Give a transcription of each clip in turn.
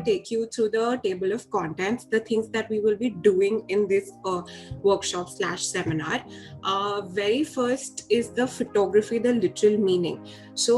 take you through the table of contents, the things that we will be doing in this workshop slash seminar. Very first is the photography, the literal meaning. So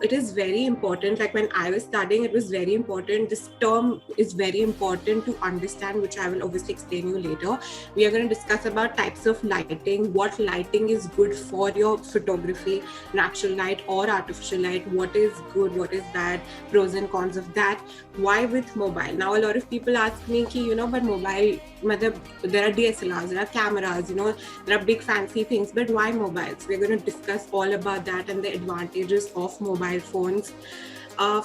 it is very important. Like when I was studying, it was very important. This term is very important to understand, which I will obviously explain you later. We are going to discuss about types of lighting, what lighting is good for your photography, natural light or artificial light, what is good, what is bad, pros and cons of that. Why with mobile? Now a lot of people ask me ki, but mobile, there are DSLRs, there are cameras, there are big fancy things, but why mobiles? We're going to discuss all about that and the advantages of mobile phones.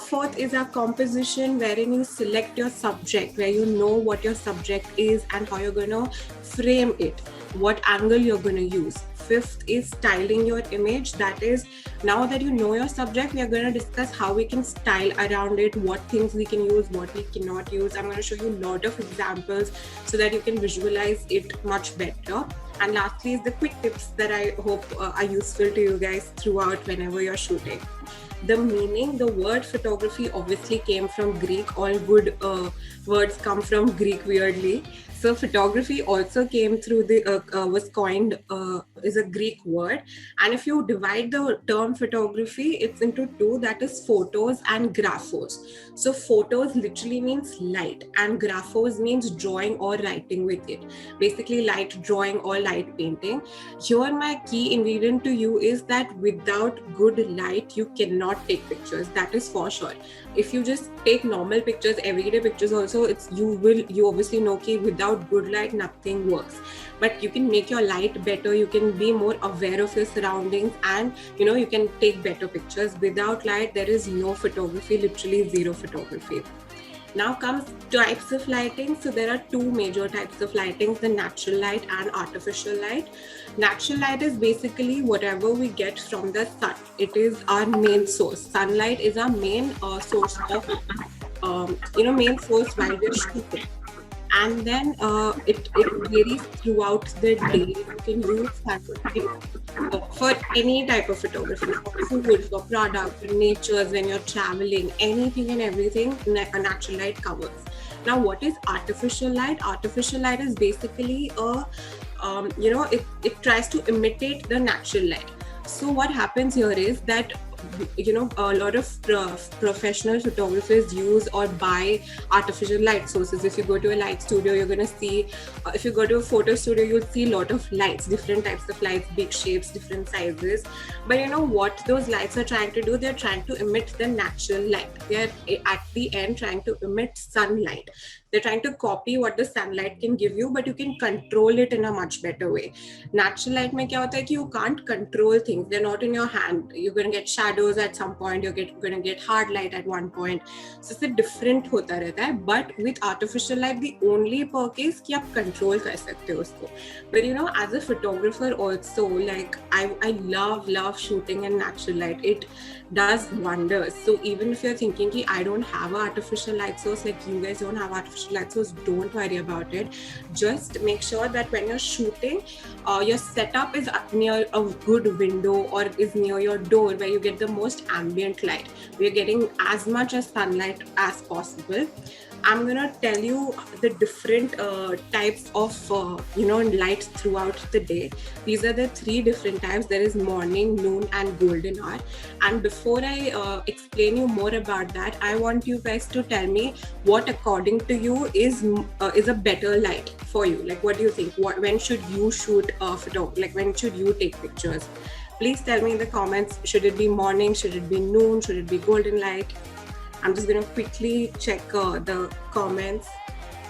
Fourth is our composition, wherein you select your subject, where you know what your subject is and how you're going to frame it, what angle you're going to use. Fifth is styling your image. That is, now that you know your subject, we are going to discuss how we can style around it, what things we can use, what we cannot use. I'm going to show you a lot of examples so that you can visualize it much better. And lastly is the quick tips that I hope are useful to you guys throughout whenever you're shooting. The meaning, the word photography obviously came from Greek. All good words come from Greek, weirdly. So photography also came through was coined, is a Greek word. And if you divide the term photography, it's into two, that is photos and graphos. So photos literally means light and graphos means drawing or writing with it. Basically light drawing or light painting. Here my key ingredient to you is that without good light, you cannot take pictures. That is for sure. If you just take normal pictures, everyday pictures also, you obviously know that without good light, nothing works. But you can make your light better, you can be more aware of your surroundings, and you can take better pictures. Without light, there is no photography, literally zero photography. Now comes types of lighting. So there are two major types of lighting, the natural light and artificial light. Natural light is basically whatever we get from the sun. It is our main source. Sunlight is our main source of, main source while we're shooting. And then it varies throughout the day. You can use sunlight for any type of photography, for food, for product, for nature, when you're traveling, anything and everything a natural light covers. Now, what is artificial light? Artificial light is basically it tries to imitate the natural light. So what happens here is that a lot of professional photographers use or buy artificial light sources. If you go to a light studio, you're going to see, if you go to a photo studio, you'll see a lot of lights, different types of lights, big shapes, different sizes. But what those lights are trying to do? They're trying to emit the natural light. They're at the end trying to emit sunlight. They're trying to copy what the sunlight can give you, but you can control it in a much better way. Natural light mein kya hota hai ki you can't control things. They're not in your hand. You're going to get shadows at some point. You're going to get hard light at one point. So it's a different hota rehta hai. But with artificial light, the only perk is ki aap control kar sakte ho usko. But as a photographer also, like I love shooting in natural light. It does wonders. So even if you're thinking ki I don't have an artificial light source, like you guys don't have artificial light source, don't worry about it. Just make sure that when you're shooting, your setup is near a good window or is near your door, where you get the most ambient light. We're getting as much as sunlight as possible. I'm gonna tell you the different types of lights throughout the day. These are the three different types. There is morning, noon, and golden hour. And before I explain you more about that, I want you guys to tell me what, according to you, is a better light for you. Like, what do you think? When should you shoot photo? Like, when should you take pictures? Please tell me in the comments. Should it be morning? Should it be noon? Should it be golden light? I'm just going to quickly check the comments.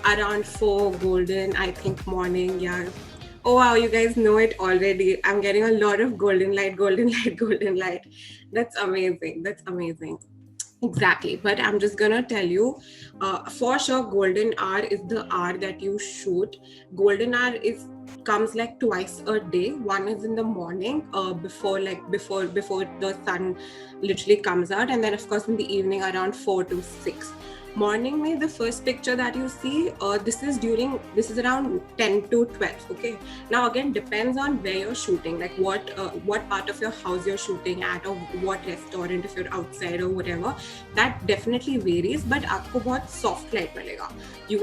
Around 4 golden, I think morning, yeah. Oh wow, you guys know it already. I'm getting a lot of golden light, golden light, golden light. That's amazing. That's amazing. Exactly. But I'm just going to tell you, for sure, golden hour is the hour that you shoot. Golden hour comes like twice a day. One is in the morning, before the sun literally comes out, and then of course in the evening around 4 to 6. Morning mein, the first picture that you see, this is around 10 to 12. Okay, now again depends on where you're shooting, like what part of your house you're shooting at, or what restaurant, if you're outside or whatever. That definitely varies, but aapko bahut soft light milega. You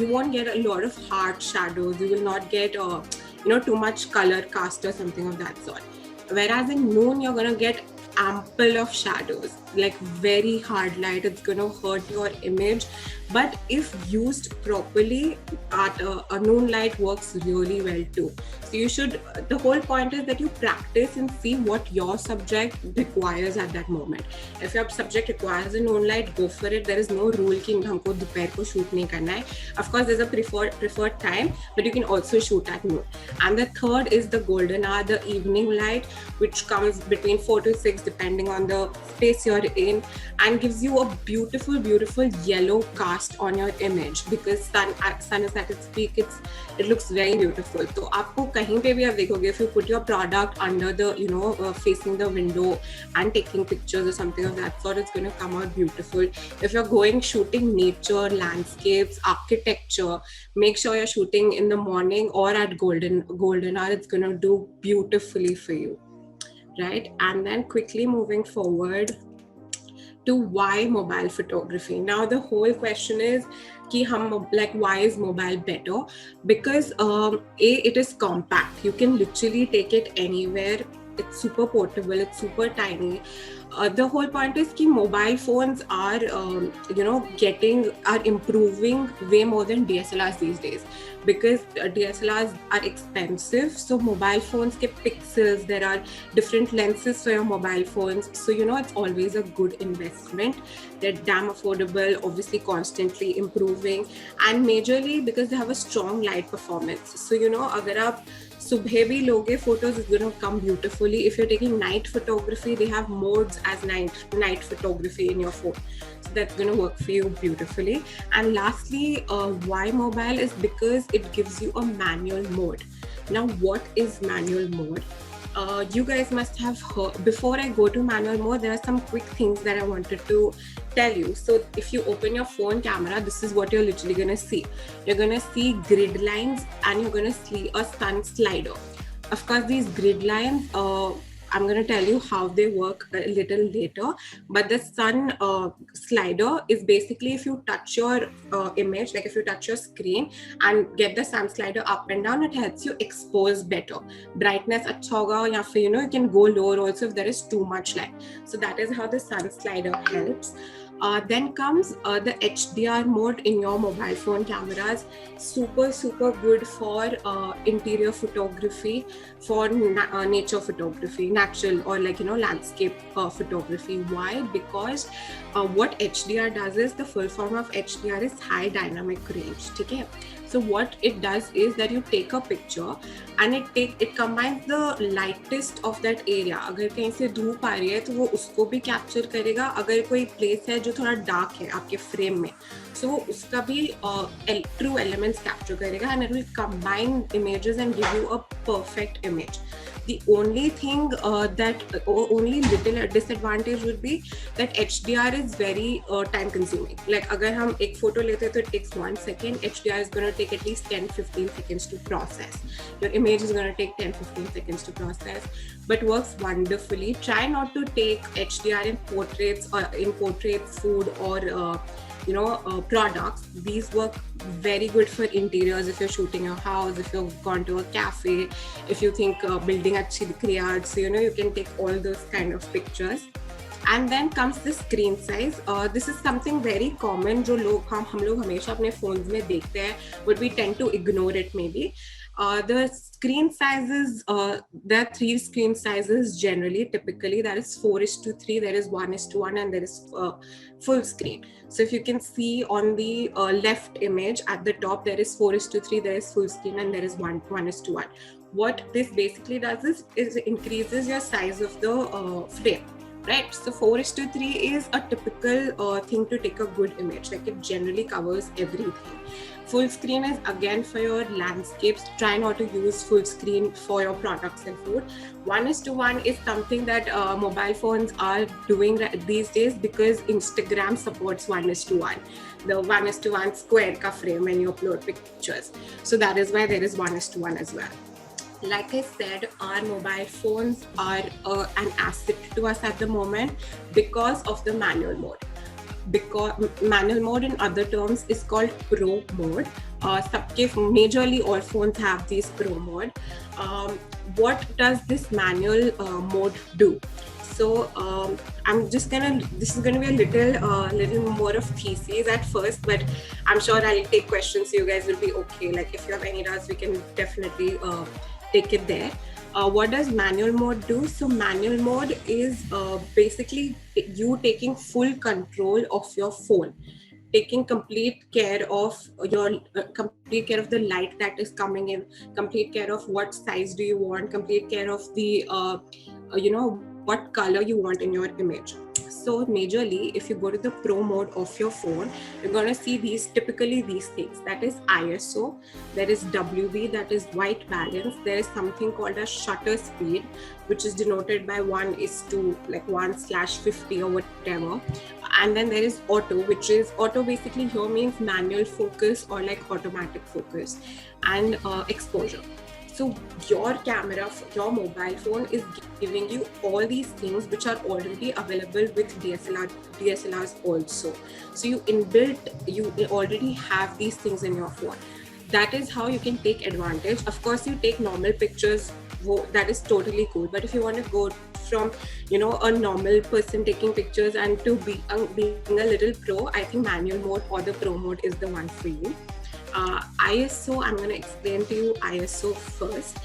won't get a lot of hard shadows. You will not get too much color cast or something of that sort. Whereas in noon, you're gonna get ample of shadows, like very hard light. It's gonna hurt your image. But if used properly, at a noon light works really well too. So you should, the whole point is that you practice and see what your subject requires at that moment. If your subject requires a noon light, go for it. There is no rule कि हमको दोपहर को shoot नहीं करना है. Of course, there's a preferred time, but you can also shoot at noon. And the third is the golden hour, the evening light, which comes between 4 to 6 depending on the space you're in, and gives you a beautiful yellow cast on your image, because sun is at its peak. It looks very beautiful. So आपको कहीं पे भी आप देखोगे, if you put your product under the facing the window and taking pictures or something of that sort, it's going to come out beautiful. If you're shooting nature, landscapes, architecture, make sure you're shooting in the morning or at golden hour. It's going to do beautifully for you, right? And then quickly moving forward to why mobile photography. Now the whole question is why is mobile better? Because it is compact. You can literally take it anywhere. It's super portable, it's super tiny. The whole point is that mobile phones are improving way more than DSLRs these days, because DSLRs are expensive. So mobile phones ke pixels, there are different lenses for your mobile phones. So it's always a good investment. They're damn affordable, obviously constantly improving, and majorly because they have a strong light performance. So agar aap subhe bhi loge photos, is going to come beautifully. If you're taking night photography, they have modes as night photography in your phone, so that's going to work for you beautifully. And lastly, why mobile is because it gives you a manual mode. Now what is manual mode? You guys must have heard. Before I go to manual mode, there are some quick things that I wanted to tell you. So if you open your phone camera, this is what you're literally gonna see. You're gonna see grid lines, and you're gonna see a sun slider. Of course, these grid lines, I'm going to tell you how they work a little later, but the sun slider is basically, if you touch your image, like if you touch your screen and get the sun slider up and down, it helps you expose better. Brightness acha hoga, ya fir, you can go lower also if there is too much light. So that is how the sun slider helps. Then comes the HDR mode in your mobile phone cameras. Super good for interior photography, for nature photography, natural or landscape photography. Why? Because what HDR does is, the full form of HDR is high dynamic range. Okay? So what it does is that you take a picture and it combines the lightest of that area. अगर कहीं से धूप आ रही है तो वो उसको भी कैप्चर करेगा. अगर कोई प्लेस है जो थोड़ा डार्क है आपके फ्रेम में, so वो उसका भी true elements capture करेगा, and it will combine images and give you a perfect image. The only thing only little disadvantage would be that HDR is very time consuming. Like अगर हम एक photo लेते हैं तो it takes 1 second, HDR is going to take at least 10-15 seconds to process. Your image is going to take 10-15 seconds to process, but works wonderfully. Try not to take HDR in portraits, food, or products. These work very good for interiors. If you're shooting your house, if you've gone to a cafe, if you think building achhi dikh rahi hai, so you can take all those kind of pictures. And then comes the screen size. This is something very common जो हम लोग हमेशा अपने phones में देखते हैं, but we tend to ignore it maybe. The screen sizes, there are 3 screen sizes generally, typically. That is 4:3, there is 1:1, and there is full screen. So if you can see on the left image at the top, there is 4:3, there is full screen, and there is 1:1. What this basically does is increases your size of the frame. Right, so 4:3 is a typical thing to take a good image. Like it generally covers everything. Full screen is again for your landscapes. Try not to use full screen for your products and food. 1:1 is something that mobile phones are doing these days because Instagram supports 1:1, the 1:1 square ka frame when you upload pictures. So that is why there is 1:1 as well. Like I said, our mobile phones are an asset to us at the moment because of the manual mode. Because manual mode in other terms is called pro mode. Majorly all phones have these pro mode. What does this manual mode do? So this is gonna be a little more of thesis at first, but I'm sure I'll take questions so you guys will be okay. Like if you have any doubts, we can definitely take it there. What does manual mode do? So manual mode is basically you taking full control of your phone, taking complete care of the light that is coming in, complete care of what size do you want, complete care of the what color you want in your image. So majorly, if you go to the pro mode of your phone, you're going to see typically these things. That is ISO, there is WB, that is white balance, there is something called a shutter speed, which is denoted by 1:50 or whatever. And then there is auto, which is auto basically here means manual focus or like automatic focus, and exposure. So your camera, your mobile phone is giving you all these things which are already available with DSLRs also. So you already have these things in your phone. That is how you can take advantage. Of course, you take normal pictures, that is totally cool. But if you want to go from a normal person taking pictures and to being a little pro, I think manual mode or the pro mode is the one for you. ISO, I'm going to explain to you ISO first.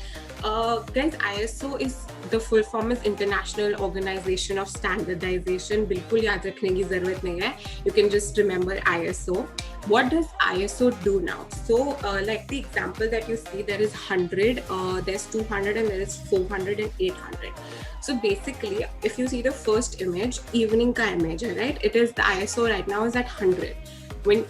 Guys, ISO is the full form is International Organization of Standardization. बिल्कुल याद रखने की ज़रूरत नहीं है. You can just remember ISO. What does ISO do now? So, like the example that you see, there is 100, there's 200, and there is 400 and 800. So basically, if you see the first image, evening ka image, right? It is the ISO right now is at 100.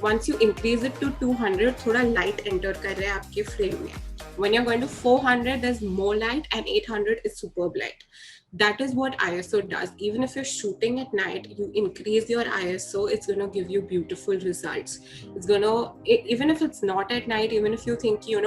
Once you increase it to 200, थोड़ा light enter कर रहा है आपके frame में. When you're going to 400, there's more light, and 800 is superb light. That is what ISO does. Even if you're shooting at night, you increase your ISO, it's going to give you beautiful results. It's going to, even if it's not at night, even if you think, your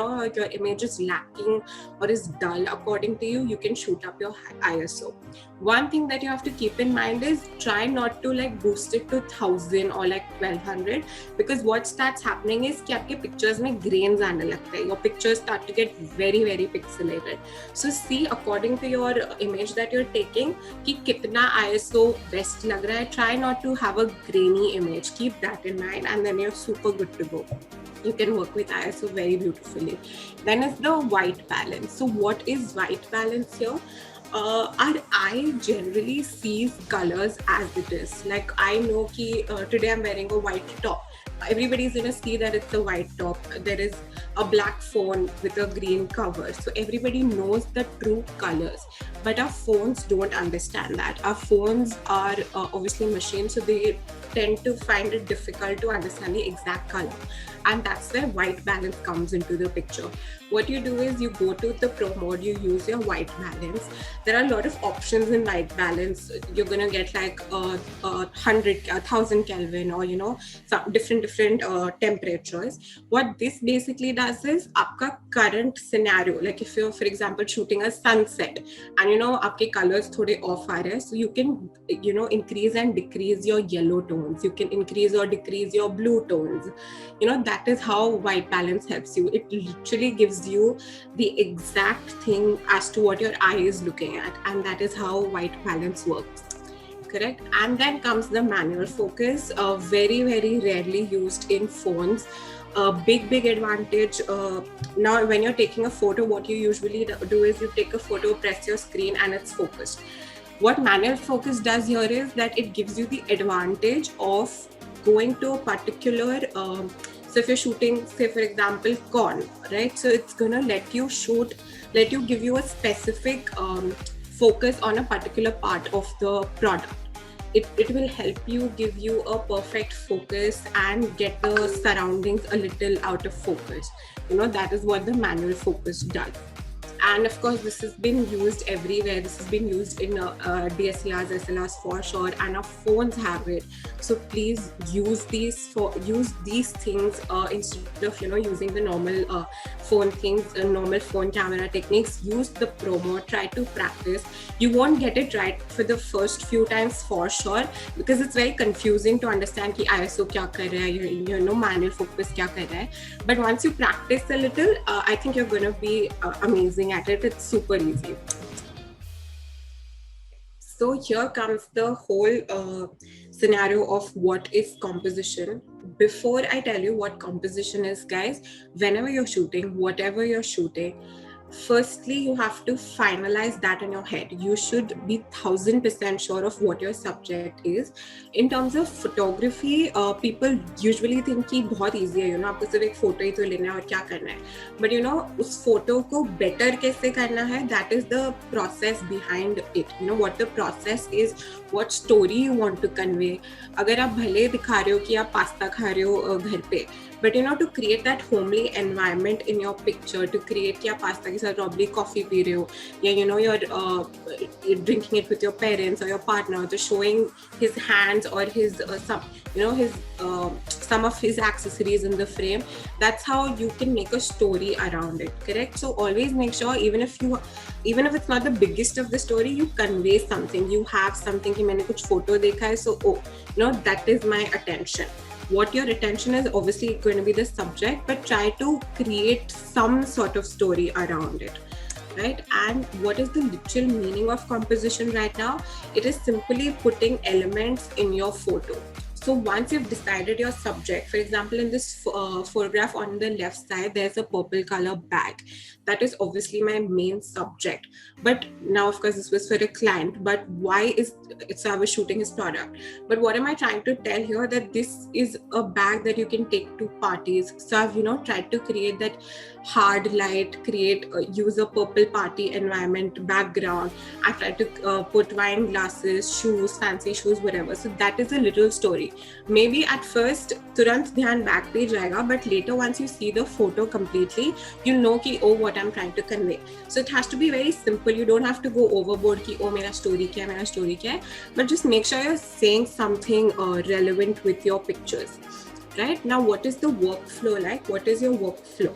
image is lacking or is dull according to you, you can shoot up your ISO. One thing that you have to keep in mind is try not to like boost it to 1000 or like 1200, because what starts happening is कि आपके pictures में grains आने लगते हैं. Your pictures start to get very, very pixelated. So see according to your image that you're taking कि कितना ISO best लग रहा है. Try not to have a grainy image. Keep that in mind, and then you're super good to go. You can work with ISO very beautifully. Then is the white balance. So what is white balance here? Our eye generally sees colors as it is. Like I know that today I'm wearing a white top. Everybody's gonna see that it's a white top. There is a black phone with a green cover. So everybody knows the true colors. But our phones don't understand that. Our phones are obviously machines, so they tend to find it difficult to understand the exact color. And that's where white balance comes into the picture. What you do is you go to the pro mode, you use your white balance. There are a lot of options in white balance. You're gonna get like 1000 Kelvin, or some different temperatures. What this basically does is आपका current scenario, like if you're for example shooting a sunset and आपके colors थोड़े off आ रहे हैं, so you can increase and decrease your yellow tones, you can increase or decrease your blue tones. That is how white balance helps you. It literally gives you the exact thing as to what your eye is looking at, and that is how white balance works. Correct? And then comes the manual focus, very, very rarely used in phones. Big advantage. Now when you're taking a photo, what you usually do is you take a photo, press your screen, and it's focused. What manual focus does here is that it gives you the advantage of going to a particular so if you're shooting, say for example corn, right? So it's gonna let you give you a specific focus on a particular part of the product. it will help you, give you a perfect focus and get the surroundings a little out of focus. That is what the manual focus does. And of course, this has been used everywhere. This has been used in DSLRs, SLRs for sure, and our phones have it. So please use these things instead of using the normal phone things, normal phone camera techniques. Use the promo. Try to practice. You won't get it right for the first few times for sure, because it's very confusing to understand कि ISO क्या कर रहा है, manual focus क्या कर रहा है. But once you practice a little, I think you're going to be amazing at it. It's super easy. So here comes the whole scenario of what is composition. Before I tell you what composition is, guys, whenever you're shooting, whatever you're shooting, firstly, you have to finalize that in your head. You should be 1000% sure of what your subject is. In terms of photography, people usually think कि बहुत easy है, आपको सिर्फ एक photo ही तो लेना है और क्या करना है. But उस photo को better कैसे करना है, that is the process behind it. What the process is, what story you want to convey. अगर आप भले दिखा रहे हो कि आप पास्ता खा रहे हो घर पे, but to create that homely environment in your picture, to create कि आप पास्ता के साथ probably coffee पी रहे हो, या you're drinking it with your parents or your partner, to showing his hands or his some of his accessories in the frame. That's how you can make a story around it, correct? So always make sure, even if it's not the biggest of the story, you convey something. You have something कि मैंने कुछ photo देखा है, so that is my attention. What your attention is obviously going to be the subject, but try to create some sort of story around it, right? And what is the literal meaning of composition right now? It is simply putting elements in your photo. So once you've decided your subject, for example, in this photograph on the left side, there's a purple color bag. That is obviously my main subject. But now, of course, this was for a client. But so I was shooting his product. But what am I trying to tell here? That this is a bag that you can take to parties. So I've, tried to create that hard light, use a purple party environment background. I've tried to put wine glasses, shoes, fancy shoes, whatever. So that is a little story. Maybe at first तुरंत ध्यान back पे जाएगा, but later once you see the photo completely, you know कि what I'm trying to convey. So it has to be very simple. You don't have to go overboard कि मेरा story क्या है, but just make sure you're saying something relevant with your pictures. Right now, what is the workflow like? What is your workflow?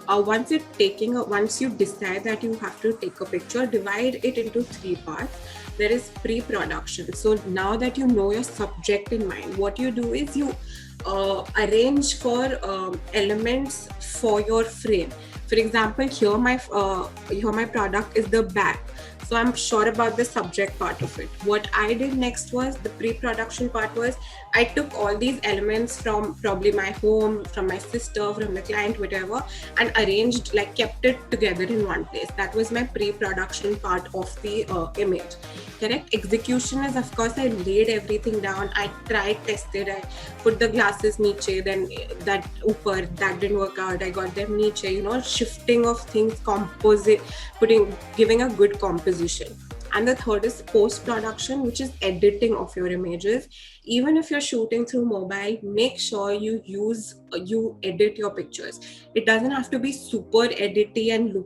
Once you decide that you have to take a picture, divide it into 3 parts. There is pre-production. So now that you know your subject in mind, what you do is you arrange for elements for your frame. For example, here my product is the bag. So I'm sure about the subject part of it. What I did next was the pre-production part was I took all these elements from probably my home, from my sister, from the client, whatever, and arranged, kept it together in one place. That was my pre-production part of the image. Correct? Execution is, of course, I laid everything down. I tried, tested, I put the glasses niche, then that upar, that didn't work out. I got them niche, shifting of things, giving a good composition. And the third is post-production, which is editing of your images. Even if you're shooting through mobile, make sure you edit your pictures. It doesn't have to be super edity and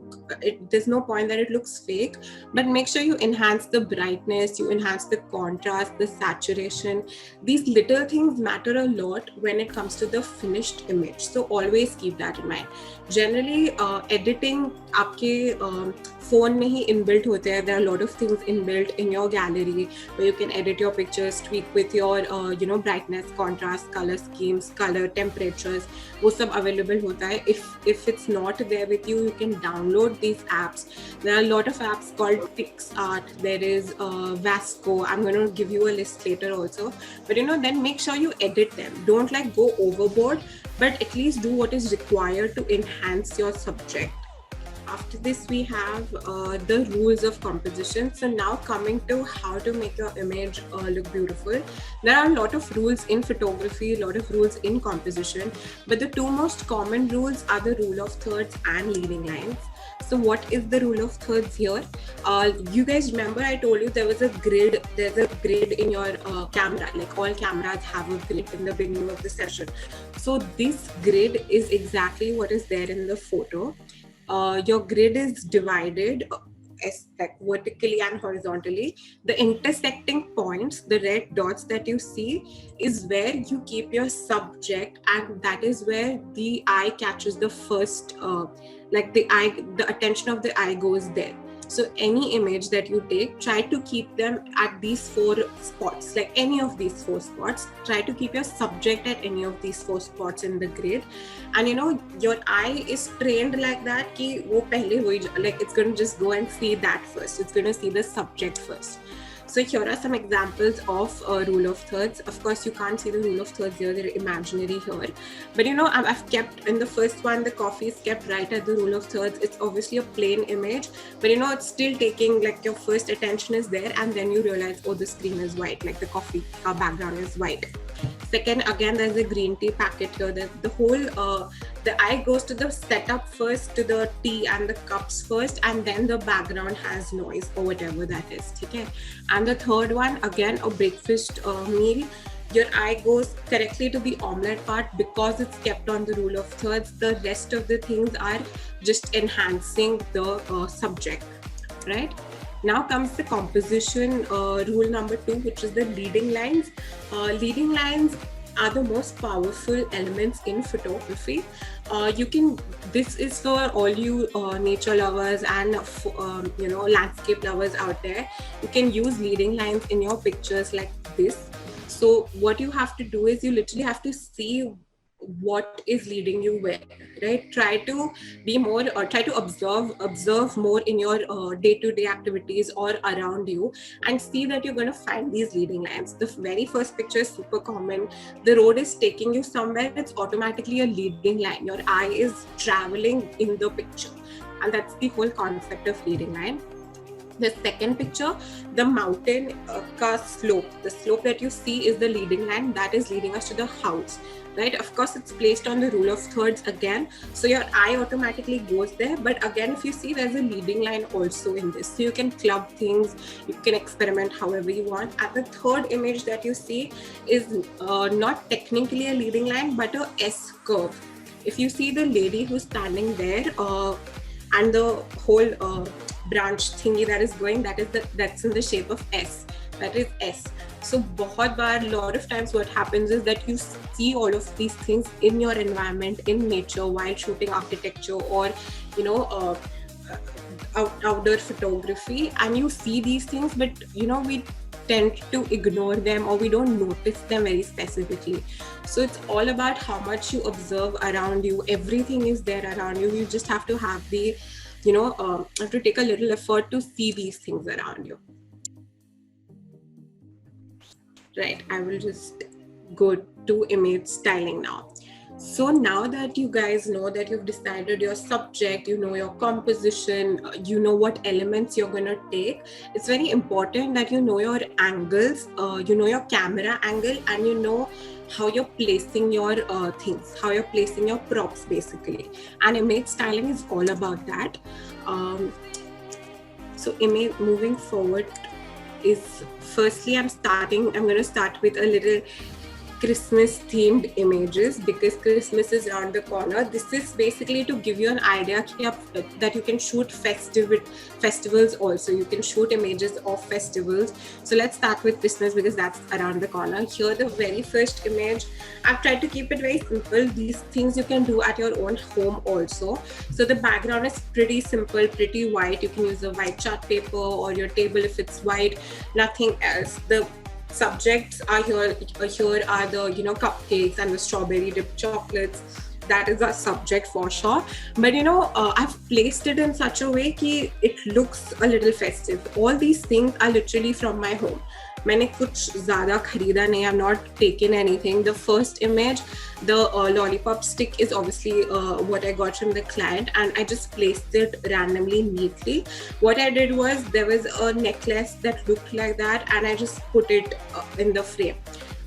there's no point that it looks fake, but make sure you enhance the brightness, you enhance the contrast, the saturation. These little things matter a lot when it comes to the finished image. So always keep that in mind. Generally, editing आपके phone में ही inbuilt होते हैं. There are a lot of things inbuilt in your gallery where you can edit your pictures, tweak with your brightness, contrast, color schemes, color temperatures. वो सब available होता है. If it's not there with you, you can download these apps. There are a lot of apps called PixArt. There is Vasco. I'm going to give you a list later also. But then make sure you edit them. Don't go overboard, but at least do what is required to enhance your subject. After this, we have the rules of composition. So now coming to how to make your image look beautiful. There are a lot of rules in photography, a lot of rules in composition, but the two most common rules are the rule of thirds and leading lines. So what is the rule of thirds here? You guys remember I told you there was a grid, there's a grid in your camera, like all cameras have a grid in the beginning of the session. So this grid is exactly what is there in the photo. Your grid is divided as like vertically and horizontally. The intersecting points, the red dots that you see, is where you keep your subject, and that is where the eye catches the first like the attention of the eye goes there. So any image that you take, try to keep them at these 4 spots, like any of these 4 spots. Try to keep your subject at any of these 4 spots in the grid. And you know, your eye is trained like that ki wo pehle wohi, like it's going to just go and see that first. It's going to see the subject first. So here are some examples of rule of thirds. Of course, you can't see the rule of thirds here, they're imaginary here. But you know, I've kept, in the first one, the coffee is kept right at the rule of thirds. It's obviously a plain image, but you know, it's still taking, like your first attention is there, and then you realize, oh, the screen is white, like the coffee background is white. Second, again, there's a green tea packet here. The whole, the eye goes to the setup first, to the tea and the cups first, and then the background has noise or whatever that is. Okay. And the third one, again, a breakfast meal. Your eye goes correctly to the omelette part because it's kept on the rule of thirds. The rest of the things are just enhancing the subject, right? Now comes the composition rule number 2, which is the leading lines. Leading lines are the most powerful elements in photography. This is for all you nature lovers and you know, landscape lovers out there. You can use leading lines in your pictures like this. So what you have to do is you literally have to see what is leading you where, right? Try to be more, or try to observe more in your day-to-day activities or around you, and see that you're going to find these leading lines. The very first picture is super common. The road is taking you somewhere, it's automatically a leading line. Your eye is traveling in the picture, and that's the whole concept of leading line. The second picture, the mountain slope. The slope that you see is the leading line that is leading us to the house, right? Of course, it's placed on the rule of thirds again, so your eye automatically goes there. But again, if you see, there's a leading line also in this, so you can club things, you can experiment however you want. And the third image that you see is not technically a leading line, but a S curve. If you see the lady who's standing there, and the whole branch thingy that is going, that's in the shape of S. That is S. So बहुत बार, lot of times what happens is that you see all of these things in your environment, in nature, while shooting architecture or, you know, outdoor photography, and you see these things, but you know, we tend to ignore them, or we don't notice them very specifically. So it's all about how much you observe around you. Everything is there around you. You just have to have the, you know, have to take a little effort to see these things around you. Right, I will just go to image styling now. So now that you guys know that you've decided your subject, you know your composition, you know what elements you're going to take, it's very important that you know your angles, you know your camera angle, and you know how you're placing your things, how you're placing your props basically. And image styling is all about that. So image, moving forward, is firstly I'm going to start with a little Christmas themed images, because Christmas is around the corner. This is basically to give you an idea that you can shoot festivals also. You can shoot images of festivals. So let's start with Christmas because that's around the corner. Here, the very first image, I've tried to keep it very simple. These things you can do at your own home also. So the background is pretty simple, pretty white. You can use a white chart paper or your table if it's white, nothing else. The subjects are here are the, you know, cupcakes and the strawberry dipped chocolates. That is our subject for sure. But you know, I've placed it in such a way that it looks a little festive. All these things are literally from my home. मैंने कुछ ज़्यादा खरीदा नहीं. I've not taken anything. The first image, the lollipop stick, is obviously what I got from the client, and I just placed it randomly, neatly. What I did was, there was a necklace that looked like that, and I just put it in the frame.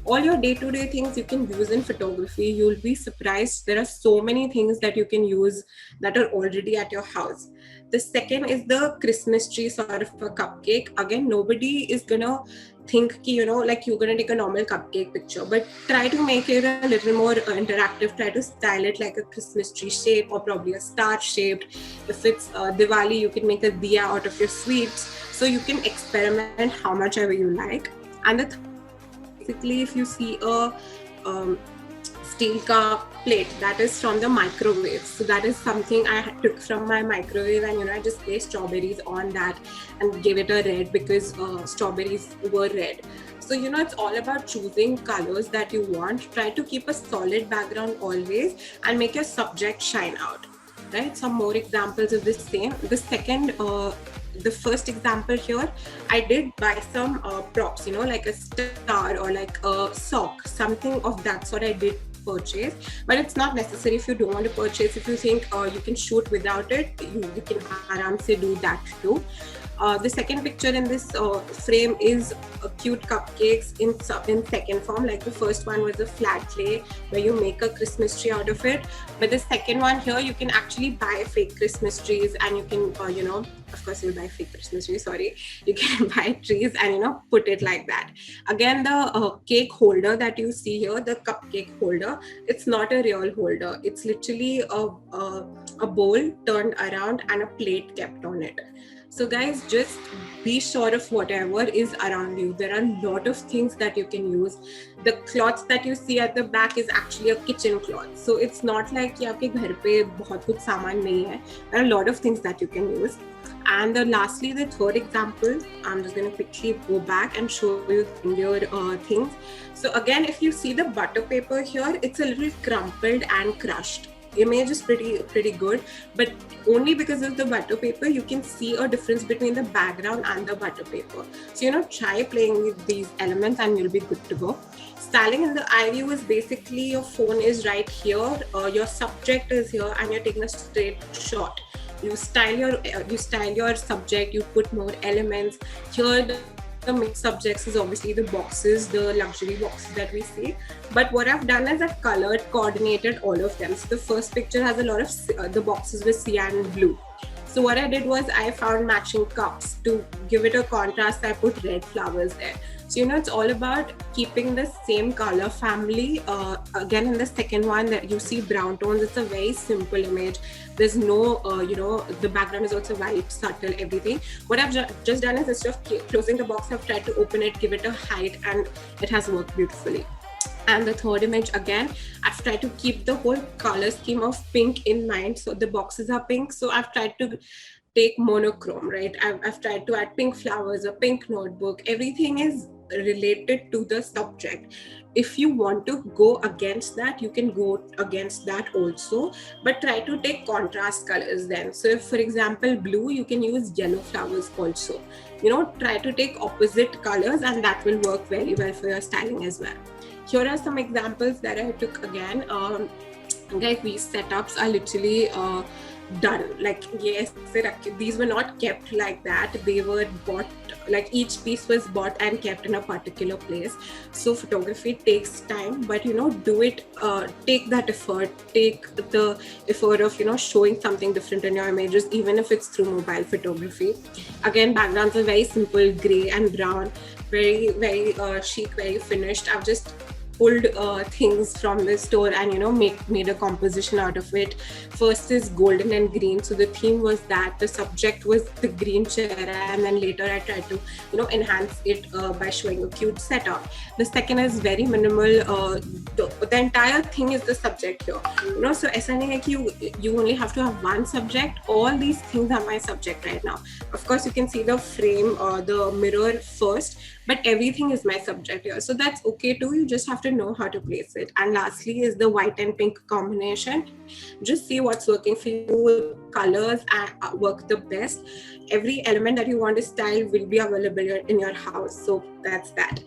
all your day-to-day things you can use in photography. You'll be surprised, there are so many things that you can use that are already at your house. The second is the Christmas tree sort of a cupcake. Again, nobody is gonna think ki, like you're gonna take a normal cupcake picture, but try to make it a little more interactive. Try to style it like a Christmas tree shape, or probably a star shaped. If it's Diwali, you can make a diya out of your sweets. So you can experiment how much ever you like. And the basically, if you see a steel cup plate that is from the microwave, so that is something I took from my microwave, and I just placed strawberries on that and gave it a red because strawberries were red. So it's all about choosing colors that you want. Try to keep a solid background always and make your subject shine out, right? Some more examples of the same. The first example here, I did buy some props, like a star or like a sock, something of that sort I did purchase. But it's not necessary if you don't want to purchase. If you think you can shoot without it, you can aram se do that too. The second picture in this frame is cute cupcakes in second form. Like the first one was a flat clay where you make a Christmas tree out of it. But the second one here, you can actually buy fake Christmas trees, and you can, of course you'll buy fake Christmas trees, sorry. You can buy trees and, put it like that. Again, the cake holder that you see here, the cupcake holder, it's not a real holder. It's literally a bowl turned around and a plate kept on it. So guys, just be sure of whatever is around you. There are a lot of things that you can use. The cloths that you see at the back is actually a kitchen cloth. So it's not like कि आपके घर पे बहुत कुछ सामान नहीं है. There are a lot of things that you can use. And lastly, the third example, I'm just going to quickly go back and show you your things. So again, if you see the butter paper here, it's a little crumpled and crushed. Image is pretty good, but only because of the butter paper you can see a difference between the background and the butter paper. So try playing with these elements and you'll be good to go. Styling in the eye view is basically your phone is right here, your subject is here, and you're taking a straight shot. You style your subject, you put more elements here. The mixed subjects is obviously the boxes, the luxury boxes that we see. But what I've done is I've colored, coordinated all of them. So the first picture has a lot of the boxes with cyan blue. So what I did was I found matching cups. To give it a contrast, I put red flowers there. So it's all about keeping the same color family. Again, in the second one that you see brown tones, it's a very simple image. There's no, the background is also white, subtle, everything. What I've just done is instead of closing the box, I've tried to open it, give it a height, and it has worked beautifully. And the third image, again, I've tried to keep the whole color scheme of pink in mind. So the boxes are pink. So I've tried to take monochrome, right? I've tried to add pink flowers, a pink notebook. Everything is related to the subject. If you want to go against that, you can go against that also, but try to take contrast colors then. So if, for example, blue, you can use yellow flowers also. Try to take opposite colors, and that will work very well for your styling as well. Here are some examples that I took again. Guys, these setups are literally done. Like, yes, these were not kept like that. They were bought, like each piece was bought and kept in a particular place. So photography takes time, but do it, take that effort, take the effort of showing something different in your images, even if it's through mobile photography. Again, backgrounds are very simple, gray and brown, very chic, very finished. I've just pulled things from the store and made a composition out of it. First is golden and green, so the theme was that the subject was the green chehra, and then later I tried to enhance it by showing a cute setup. The second is very minimal. The entire thing is the subject here, so aisa nahi hai ki you only have to have one subject. All these things are my subject right now. Of course, you can see the frame, the mirror first, but everything is my subject here, so that's okay too. You just have to know how to place it. And lastly is the white and pink combination. Just see what's working for you. Colors work the best. Every element that you want to style will be available in your house, so that's that.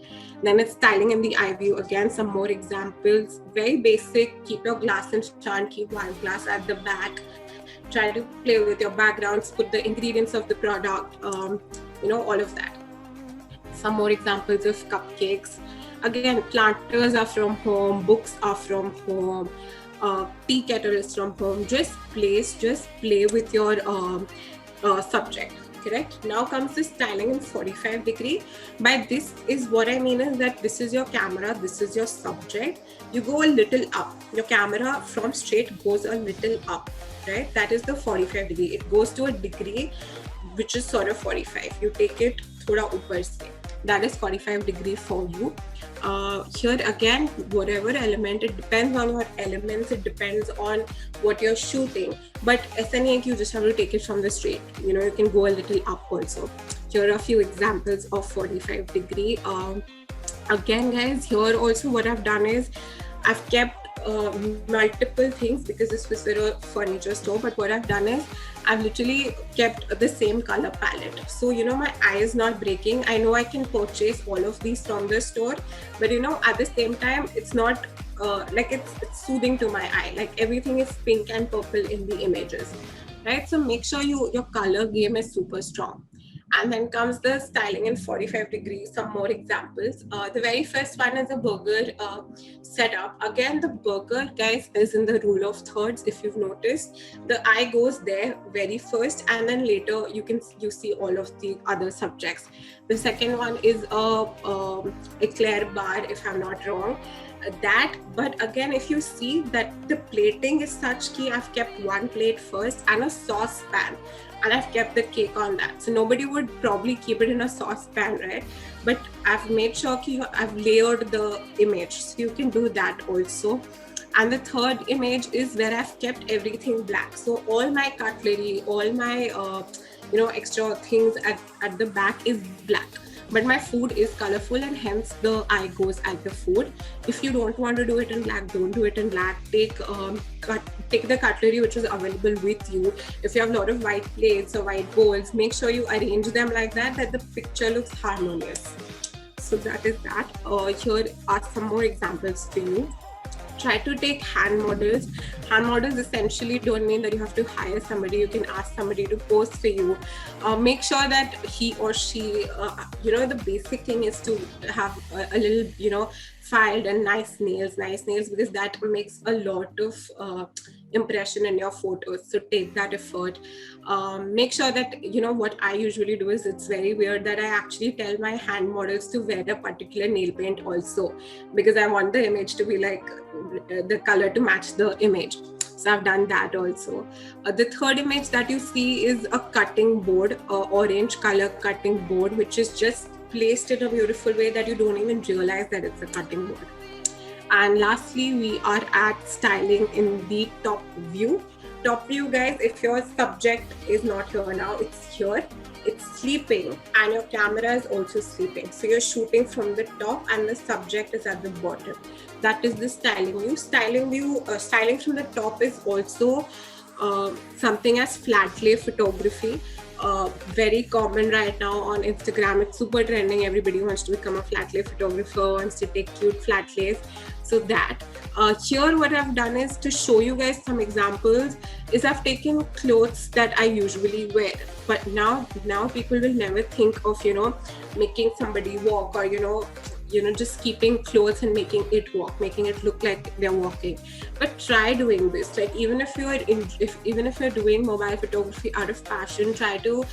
Then it's styling in the eye view. Again, some more examples. Very basic. Keep your glass in front, keep wine glass at the back. Try to play with your backgrounds, put the ingredients of the product, all of that. Some more examples of cupcakes. Again, planters are from home, books are from home, tea kettle is from home. Just play with your subject. Correct. Now comes the styling in 45 degree. By this is what I mean is that this is your camera, this is your subject. You go a little up. Your camera from straight goes a little up, right? That is the 45 degree. It goes to a degree which is sort of 45. You take it thoda upar se. That is 45 degree for you. Here again, whatever element, it depends on your elements, it depends on what you're shooting, but SNA you just have to take it from the straight. You know, you can go a little up also. Here are a few examples of 45 degree. Again guys, here also what I've done is I've kept multiple things because this was a furniture store, but what I've done is I've literally kept the same color palette. So, you know, my eye is not breaking. I know I can purchase all of these from the store, but you know, at the same time, it's not like it's soothing to my eye. Like everything is pink and purple in the images, right? So make sure your color game is super strong. And then comes the styling in 45 degrees, some more examples. The very first one is a burger setup. Again, the burger, guys, is in the rule of thirds. If you've noticed, the eye goes there very first, and then later you see all of the other subjects. The second one is a eclair bar, if I'm not wrong. But again, if you see that the plating is such key, I've kept one plate first and a saucepan, and I've kept the cake on that. So nobody would probably keep it in a saucepan, right? But I've made sure I've layered the image, so you can do that also. And the third image is where I've kept everything black. So all my cutlery, all my extra things at the back is black. But my food is colorful, and hence the eye goes at the food. If you don't want to do it in black, don't do it in black. Take the cutlery which is available with you. If you have a lot of white plates or white bowls, make sure you arrange them like that the picture looks harmonious. So that is that. Here are some more examples for you. Try to take hand models. Hand models essentially don't mean that you have to hire somebody. You can ask somebody to pose for you. Make sure that he or she, the basic thing is to have a little, filed and nice nails, because that makes a lot of impression in your photos. So take that effort. Make sure that, what I usually do is, it's very weird that I actually tell my hand models to wear a particular nail paint also, because I want the image to be like the color to match the image. So I've done that also. The third image that you see is a cutting board, orange color cutting board, which is just placed in a beautiful way that you don't even realize that it's a cutting board. And lastly, we are at styling in the top view. Top view, guys, if your subject is not here now, it's here. It's sleeping, and your camera is also sleeping. So you're shooting from the top and the subject is at the bottom. That is the styling view. Styling from the top is also something as flat lay photography. Very common right now on Instagram. It's super trending. Everybody wants to become a flat lay photographer, wants to take cute flat lays. So that here what I've done is to show you guys some examples is I've taken clothes that I usually wear, but now people will never think of making somebody walk, or just keeping clothes and making it walk, making it look like they're walking. But try doing this. Like even if you're doing mobile photography out of passion, try to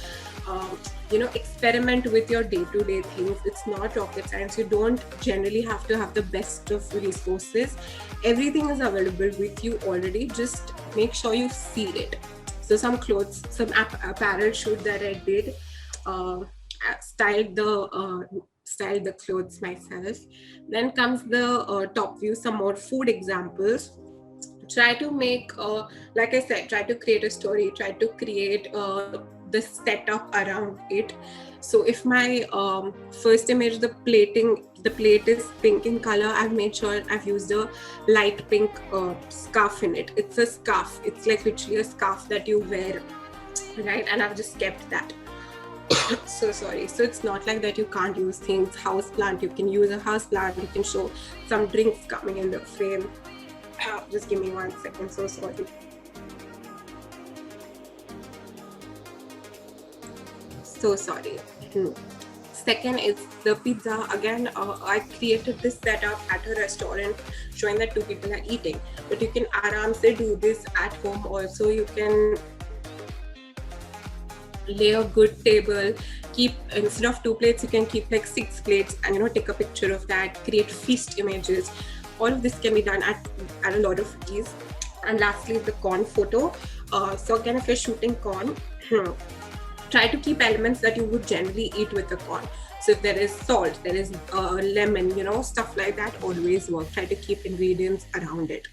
experiment with your day-to-day things. It's not rocket science. You don't generally have to have the best of resources. Everything is available with you already. Just make sure you see it. So some clothes, some apparel shoot that I did, styled the clothes myself. Then comes the top view, some more food examples. Try to make, like I said, try to create a story, try to create the setup around it. So if my first image, the plate is pink in color, I've made sure I've used a light pink scarf in it. It's a scarf. It's like literally a scarf that you wear, right? And I've just kept that. So sorry. So it's not like that you can't use things. House plant, you can use a house plant. You can show some drinks coming in the frame. Just give me 1 second. So sorry. Second is the pizza. Again, I created this setup at a restaurant showing that two people are eating, but you can aram se do this at home also. You can lay a good table, keep, instead of 2 plates you can keep like 6 plates, and take a picture of that, create feast images. All of this can be done at a lot of ease. And lastly, the corn photo. So again, if you're shooting corn, try to keep elements that you would generally eat with the corn. So if there is salt, there is lemon, stuff like that always work. Try to keep ingredients around it.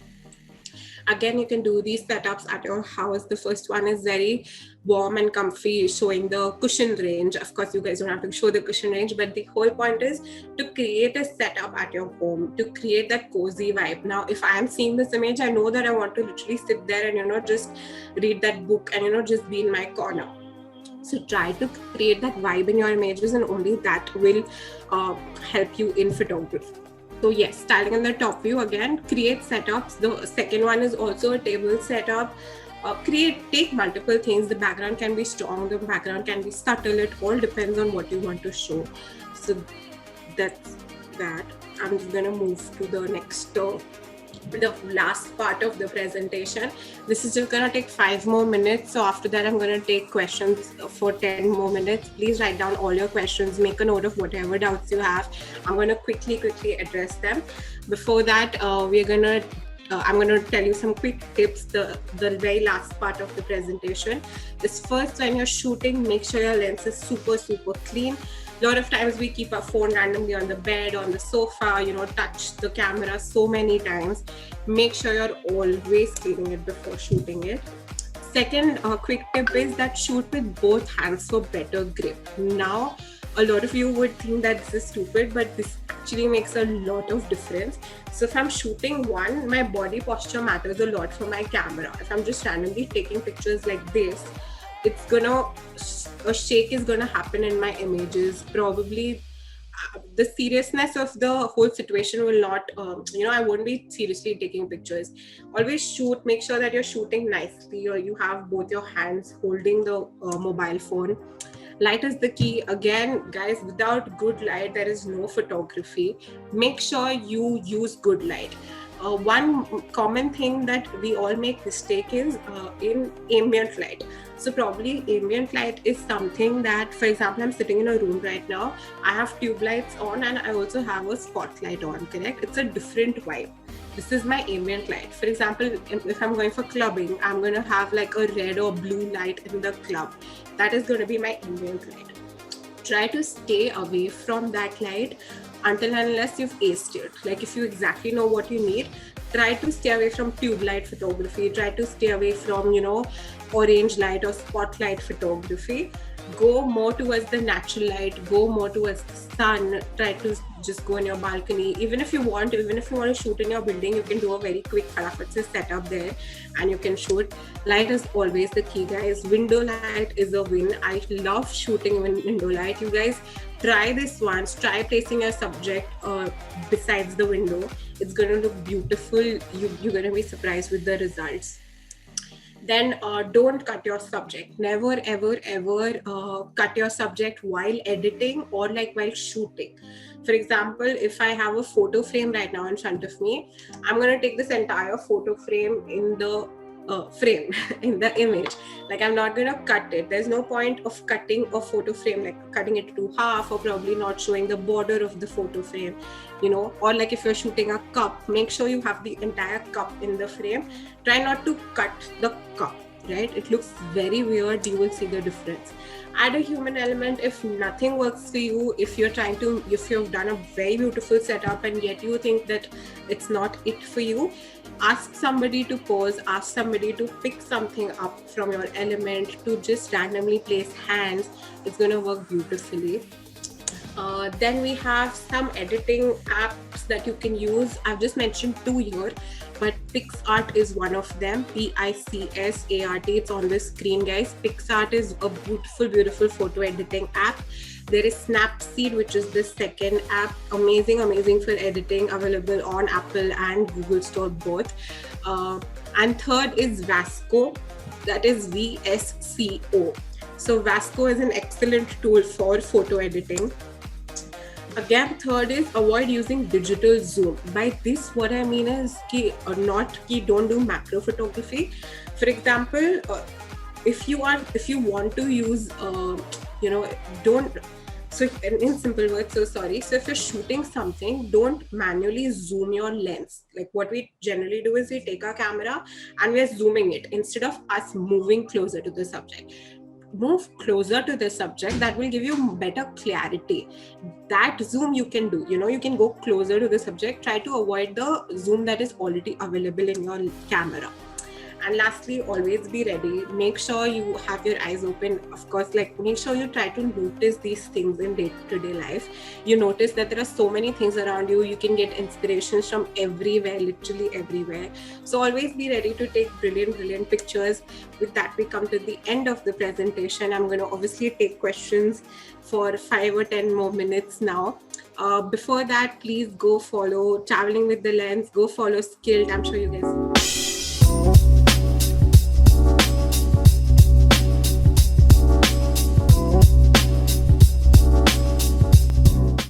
Again, you can do these setups at your house. The first one is very warm and comfy, showing the cushion range. Of course, you guys don't have to show the cushion range, but the whole point is to create a setup at your home, to create that cozy vibe. Now, if I am seeing this image, I know that I want to literally sit there and, just read that book and, just be in my corner. So try to create that vibe in your images, and only that will help you in photography. So yes, styling in the top view, again, create setups. The second one is also a table setup. Take multiple things. The background can be strong, the background can be subtle. It all depends on what you want to show. So that's that. I'm just gonna move to the next the last part of the presentation. This is just gonna take 5 more minutes. So after that, I'm gonna take questions for 10 more minutes. Please write down all your questions, make a note of whatever doubts you have. I'm gonna quickly address them. Before that, I'm gonna tell you some quick tips. The very last part of the presentation is, first, when you're shooting, make sure your lens is super clean. A lot of times we keep our phone randomly on the bed, on the sofa, touch the camera so many times. Make sure you're always cleaning it before shooting it. Second quick tip is that shoot with both hands for better grip. Now, a lot of you would think that this is stupid, but this actually makes a lot of difference. So if I'm shooting one, my body posture matters a lot for my camera. If I'm just randomly taking pictures like this, a shake is gonna happen in my images. Probably the seriousness of the whole situation will not, I won't be seriously taking pictures. Always shoot, make sure that you're shooting nicely, or you have both your hands holding the mobile phone. Light is the key. Again, guys, without good light, there is no photography. Make sure you use good light. One common thing that we all make mistake is in ambient light. So probably ambient light is something that, for example, I'm sitting in a room right now, I have tube lights on and I also have a spotlight on, correct? It's a different vibe. This is my ambient light. For example, if I'm going for clubbing, I'm going to have like a red or blue light in the club. That is going to be my ambient light. Try to stay away from that light until and unless you've aced it. Like if you exactly know what you need, try to stay away from tube light photography. Try to stay away from, orange light or spotlight photography. Go more towards the natural light, go more towards the sun. Try to just go on your balcony. Even if you want to shoot in your building, you can do a very quick setup there and you can shoot. Light is always the key, guys. Window light is a win. I love shooting window light. You guys try this once. Try placing your subject besides the window. It's going to look beautiful. You're going to be surprised with the results. Then don't cut your subject. Never, ever, ever cut your subject while editing or like while shooting. For example, if I have a photo frame right now in front of me, I'm going to take this entire photo frame in the frame, in the image. Like I'm not going to cut it. There's no point of cutting a photo frame, like cutting it to half or probably not showing the border of the photo frame, or like if you're shooting a cup, make sure you have the entire cup in the frame. Try not to cut the cup, right? It looks very weird. You will see the difference. Add a human element if nothing works for you. If you've done a very beautiful setup and yet you think that it's not it for you, ask somebody to pose, ask somebody to pick something up from your element, to just randomly place hands. It's going to work beautifully. Then we have some editing apps that you can use. I've just mentioned 2 here, but PicsArt is one of them. PicsArt. It's on the screen, guys. PicsArt is a beautiful photo editing app. There is Snapseed, which is the second app. Amazing for editing, available on Apple and Google Store both. And third is VSCO, that is VSCO. So Vasco is an excellent tool for photo editing. Again, third is avoid using digital zoom. By this, what I mean is don't do macro photography. For example, if you want to use don't, so in simple words, so sorry, so if you're shooting something, don't manually zoom your lens. Like what we generally do is we take our camera and we're zooming it instead of us moving closer to the subject. Move closer to the subject, that will give you better clarity. That zoom you can do, you can go closer to the subject. Try to avoid the zoom that is already available in your camera. And lastly, always be ready. Make sure you have your eyes open. Of course, like make sure you try to notice these things in day-to-day life. You notice that there are so many things around you. You can get inspirations from everywhere, literally everywhere. So always be ready to take brilliant pictures. With that, we come to the end of the presentation. I'm going to obviously take questions for 5 or 10 more minutes now. Before that, please go follow Traveling with the Lens. Go follow Skilled. I'm sure you guys